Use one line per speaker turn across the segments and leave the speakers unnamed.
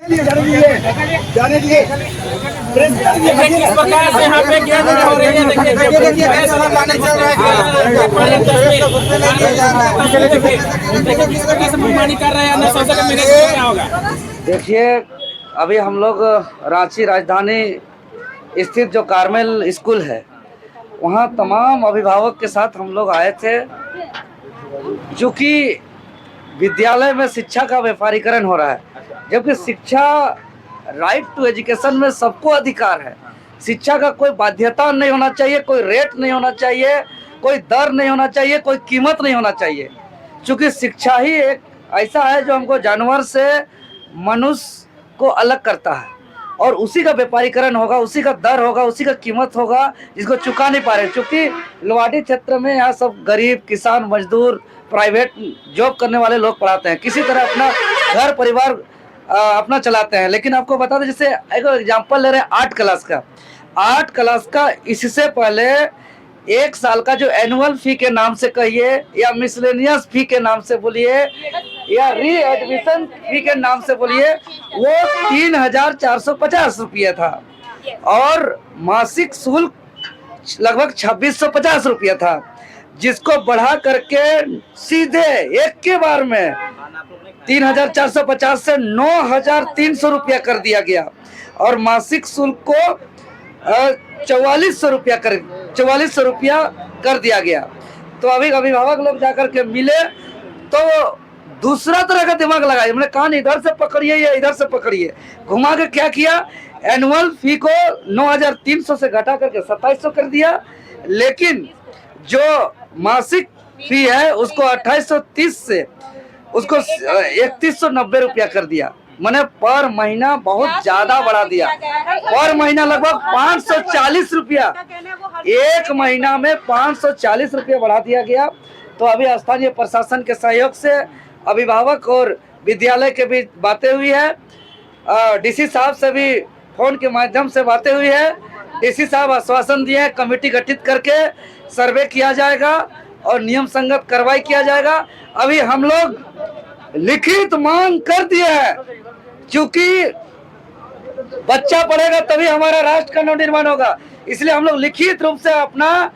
जाने दिए
किस प्रकार से यहाँ पे क्या हो रही है, देखिए किस प्रकार से मनमानी कर रहे हैं अन्य शासन का मैनेजमेंट क्या होगा।
देखिए, अभी हम लोग रांची राजधानी स्थित जो कार्मेल स्कूल है वहाँ तमाम अभिभावक के साथ हम लोग आए थे। चूँकि विद्यालय में शिक्षा का व्यापारीकरण हो रहा है, जबकि शिक्षा राइट टू एजुकेशन में सबको अधिकार है। शिक्षा का कोई बाध्यता नहीं होना चाहिए, कोई रेट नहीं होना चाहिए, कोई दर नहीं होना चाहिए, कोई कीमत नहीं होना चाहिए। चूँकि शिक्षा ही एक ऐसा है जो हमको जानवर से मनुष्य को अलग करता है, और उसी का व्यापारीकरण होगा, उसी का दर होगा, उसी का कीमत होगा जिसको चुका नहीं पा रहे। क्योंकि लोहाटी क्षेत्र में यहाँ सब गरीब, किसान, मजदूर, प्राइवेट जॉब करने वाले लोग पढ़ाते हैं, किसी तरह अपना घर परिवार अपना चलाते हैं। लेकिन आपको बता दें, जैसे एक एग्जांपल ले रहे हैं 8 क्लास का। 8 क्लास का इससे पहले 1 साल का जो एनुअल फी के नाम से कहिए, या मिसलेनियस फी के नाम से बोलिए, या री एडमिशन फी के नाम से बोलिए, वो 3,450 रुपये था, और मासिक शुल्क लगभग 2,650 रुपये था, जिसको बढ़ा करके सीधे एक के बार में 3,450 से 9,300 रुपया कर दिया गया, और मासिक शुल्क को 4,400 रुपया कर दिया गया। तो अभी अभिभावक लोग जाकर के मिले तो दूसरा तरह का दिमाग लगाया, हमने कहा इधर से पकड़िए या इधर से पकड़िए, घुमा के क्या किया, एनुअल फी को 9,300 से घटा करके 2,700 कर दिया, लेकिन जो मासिक फी है उसको 2,830 से उसको 3,190 रुपया कर दिया। मैंने पर महीना बहुत ज्यादा बढ़ा दिया, पर महीना लगभग 540 रुपया, एक महीना में 540 रुपया बढ़ा दिया गया। तो अभी स्थानीय प्रशासन के सहयोग से अभिभावक और विद्यालय के बीच बातें हुई है, डीसी साहब से भी फोन के माध्यम से बातें हुई है। डीसी साहब आश्वासन दिए हैं, कमेटी गठित करके सर्वे किया जाएगा और नियम संगत कार्रवाई किया जाएगा। अभी हम लोग लिखित मांग कर दिए हैं, क्योंकि बच्चा पढ़ेगा तभी हमारा राष्ट्र का नवनिर्माण होगा, इसलिए हम लोग लिखित रूप से अपना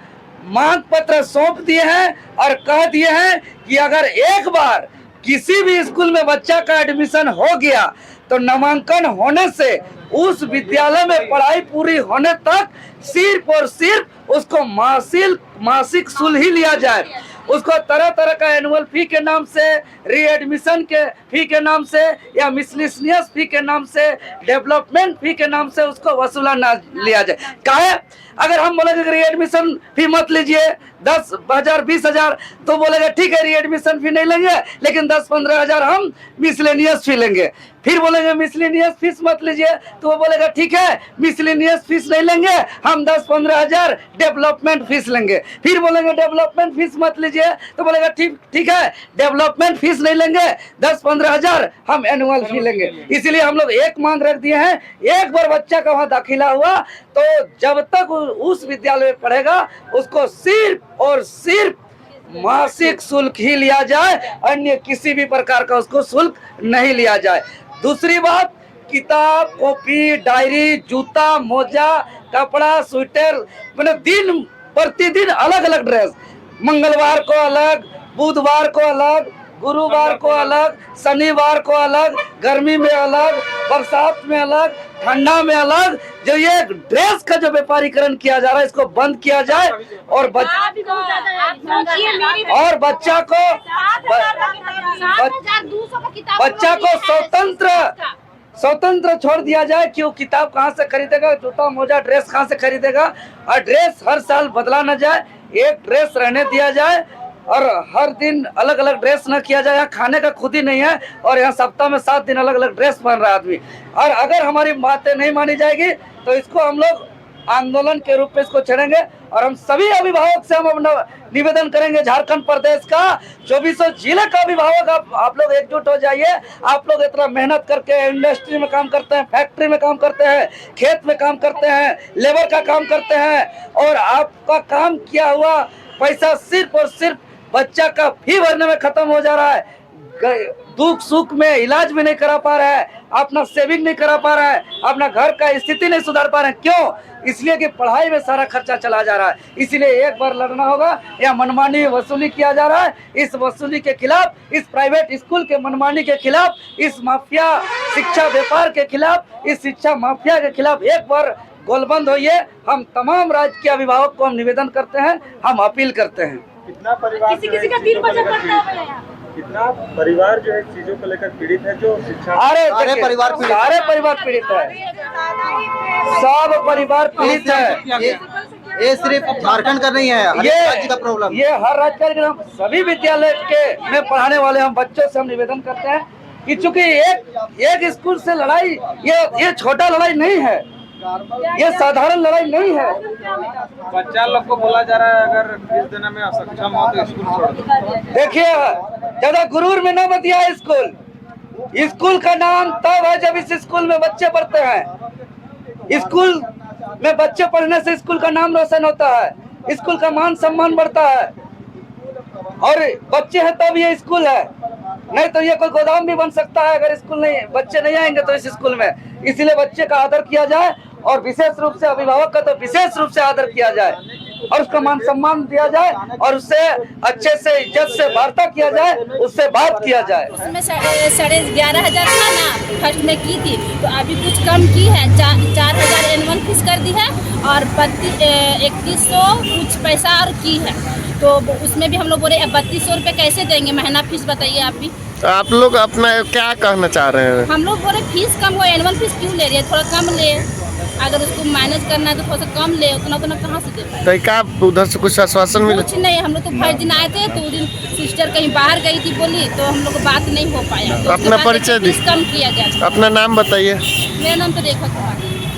मांग पत्र सौंप दिए हैं और कह दिए हैं कि अगर एक बार किसी भी स्कूल में बच्चा का एडमिशन हो गया तो नामांकन होने से उस विद्यालय में पढ़ाई पूरी होने तक सिर्फ और सिर्फ उसको मासिक शुल्क ही लिया जाए। उसको तरह तरह का एनुअल फी के नाम से, री एडमिशन के फी के नाम से, या मिसलेनियस फी के नाम से, डेवलपमेंट फी के नाम से उसको वसूला ना लिया जाए। काहे? अगर हम बोलेंगे कि री एडमिशन फी मत लीजिए 10,000 20,000, तो बोलेगा ठीक है री एडमिशन फी नहीं लेंगे, लेकिन 10-15 हजार हम मिसलेनियस फी लेंगे। फिर बोलेंगे मिसलेनियस फीस मत लीजिए, तो वो बोलेगा ठीक है मिसलेनियस फीस नहीं लेंगे, हम 10-15 हजार डेवलपमेंट फीस लेंगे। फिर बोलेंगे डेवलपमेंट फीस मत लीजिए, तो बोलेगा ठीक है डेवलपमेंट फीस नहीं लेंगे, 10-15 हजार हम एनुअल फी लेंगे। इसीलिए हम लोग एक मांग रख दिए हैं, एक बार बच्चा का वहाँ दाखिला हुआ तो जब तक उस विद्यालय में पढ़ेगा उसको सिर्फ और सिर्फ मासिक शुल्क ही लिया जाए, अन्य किसी भी प्रकार का उसको शुल्क नहीं लिया जाए। दूसरी बात, किताब, कॉपी, डायरी, जूता, मोजा, कपड़ा, स्वेटर, मैंने दिन प्रतिदिन अलग अलग ड्रेस, मंगलवार को अलग, बुधवार को अलग, गुरुवार को अलग, शनिवार को अलग, गर्मी में अलग, बरसात में अलग, ठंडा में अलग। जो ये ड्रेस का जो व्यापारीकरण किया जा रहा है इसको बंद किया जाए, और बच्चा को स्वतंत्र छोड़ दिया जाए। क्यों किताब कहाँ से खरीदेगा, जूता मोजा ड्रेस कहाँ से खरीदेगा, और ड्रेस हर साल बदला न जाए, एक ड्रेस रहने दिया जाए, और हर दिन अलग अलग ड्रेस न किया जाए। यहाँ खाने का खुद ही नहीं है, और यहाँ सप्ताह में 7 दिन अलग अलग ड्रेस पहन रहा है आदमी। और अगर हमारी बातें नहीं मानी जाएगी तो इसको हम लोग आंदोलन के रूप में इसको छेड़ेंगे, और हम सभी अभिभावक से हम अपना निवेदन करेंगे, झारखंड प्रदेश का 24 जिले का अभिभावक आप लोग एकजुट हो जाइए। आप लोग इतना मेहनत करके इंडस्ट्री में काम करते हैं, फैक्ट्री में काम करते हैं, खेत में काम करते हैं, लेबर का काम करते हैं, और आपका काम किया हुआ पैसा सिर्फ और सिर्फ बच्चा का फी भरने में खत्म हो जा रहा है, दुख सुख में इलाज भी नहीं करा पा रहा है, अपना सेविंग नहीं करा पा रहे हैं, अपना घर का स्थिति नहीं सुधार पा रहे हैं। क्यों? इसलिए कि पढ़ाई में सारा खर्चा चला जा रहा है। इसलिए एक बार लड़ना होगा। या मनमानी वसूली किया जा रहा है, इस वसूली के खिलाफ, इस प्राइवेट स्कूल के मनमानी के खिलाफ, इस माफिया शिक्षा व्यापार के खिलाफ, इस शिक्षा माफिया के खिलाफ एक बार गोलबंद होइए। हम तमाम राज्य के अभिभावक को हम निवेदन करते हैं, हम अपील करते हैं।
कितना परिवार
किसी का 3 बजे पड़ता है।
कितना परिवार जो है चीजों को लेकर पीड़ित है, जो शिक्षा
सारे परिवार पीड़ित है, सब परिवार पीड़ित है।
ये सिर्फ झारखंड का नहीं है, हर एक राज्य का प्रॉब्लम।
ये हर राज्य का, सभी विद्यालय के में पढ़ाने वाले हम बच्चों से हम निवेदन करते हैं कि चूंकि एक स्कूल से लड़ाई, ये छोटा लड़ाई नहीं है, ये साधारण लड़ाई नहीं है।
बच्चा लोग को बोला जा रहा है अगर फीस देने में असक्षम हो तो स्कूल छोड़ दो।
देखिए, ज्यादा गुरूर में न बतिया। स्कूल का नाम तब है जब इस स्कूल में बच्चे पढ़ते हैं। स्कूल में बच्चे पढ़ने से स्कूल का नाम रोशन होता है, स्कूल का मान सम्मान बढ़ता है। और बच्चे हैं तब ये स्कूल है, नहीं तो ये कोई गोदाम भी बन सकता है अगर स्कूल नहीं, बच्चे नहीं आएंगे तो इस स्कूल में। इसीलिए बच्चे का आदर किया जाए और विशेष रूप से अभिभावक का तो विशेष रूप से आदर किया जाए और उसका मान सम्मान दिया जाए और उससे अच्छे से इज्जत से वार्ता किया जाए, उससे बात किया जाए।
उसमें 11,500 था ना, फर्स्ट में की थी, तो अभी कुछ कम की है, 4,000 एनुअल फीस कर दी है और 3100 कुछ पैसा और की है। तो उसमें भी हम लोग बोले 3200 रुपये कैसे देंगे महीना फीस, बताइए आप भी।
आप लोग अपना क्या कहना चाह रहे हैं?
हम लोग बोले फीस कम हो, एनुअल फीस क्यों ले रही है, थोड़ा कम ले। अगर उसको मैनेज करना है तो थोड़ा सा कम ले, उतना कहाँ से दे पाए।
तो क्या उधर से कुछ आश्वासन मिला?
कुछ नहीं, हम लोग तो फर्स्ट दिन आए थे तो उस दिन सिस्टर कहीं बाहर गई थी, बोली तो हम लोग को बात नहीं हो पाया।
अपना परिचय दी,
कम किया जाए।
अपना नाम बताइए।
मेरा नाम तो रेखा कुमार है।